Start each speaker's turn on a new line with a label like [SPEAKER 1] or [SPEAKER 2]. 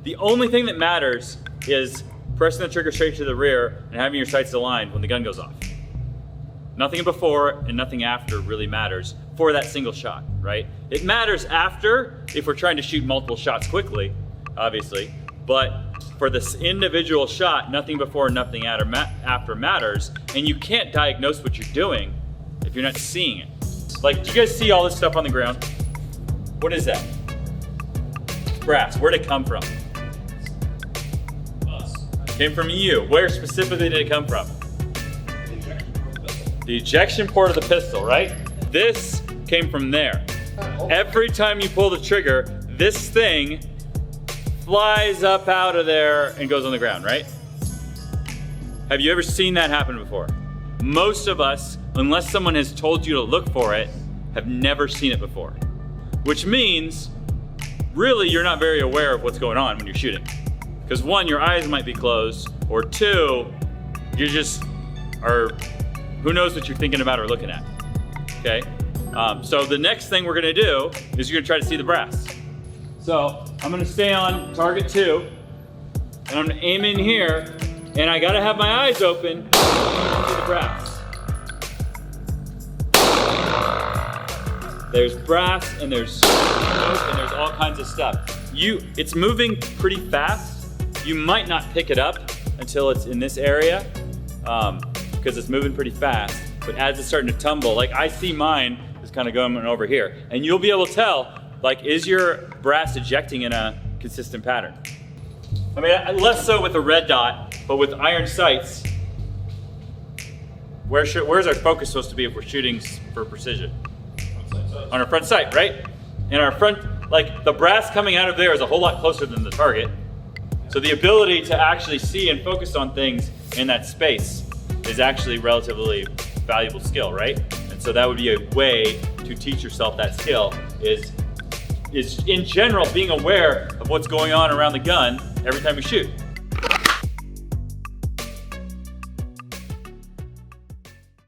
[SPEAKER 1] The only thing that matters is pressing the trigger straight to the rear and having your sights aligned when the gun goes off. Nothing before and nothing after really matters for that single shot, right? It matters after if we're trying to shoot multiple shots quickly, obviously, but for this individual shot, nothing before and nothing after matters, and you can't diagnose what you're doing if you're not seeing it. Like, do you guys see all this stuff on the ground? What is that? Brass. Where'd it come from?
[SPEAKER 2] Us.
[SPEAKER 1] It came from you. Where specifically did it come from? The ejection port of the pistol, right? This came from there. Every time you pull the trigger, this thing flies up out of there and goes on the ground, right? Have you ever seen that happen before? Most of us, unless someone has told you to look for it, have never seen it before. Which means, really, you're not very aware of what's going on when you're shooting. Because one, your eyes might be closed, or two, you just are, who knows what you're thinking about or looking at, okay? So the next thing we're gonna do is you're gonna try to see the brass. So I'm gonna stay on target 2, and I'm gonna aim in here, and I gotta have my eyes open to see the brass. There's brass, and there's smoke, and there's all kinds of stuff. It's moving pretty fast. You might not pick it up until it's in this area, because it's moving pretty fast. But as it's starting to tumble, like I see mine is kind of going over here, and you'll be able to tell, like, is your brass ejecting in a consistent pattern? I mean, less so with a red dot, but with iron sights, where's our focus supposed to be if we're shooting for precision? On our front sight, right? And our front, like the brass coming out of there is a whole lot closer than the target. So the ability to actually see and focus on things in that space is actually relatively valuable skill, right? And so that would be a way to teach yourself that skill is in general being aware of what's going on around the gun every time you shoot.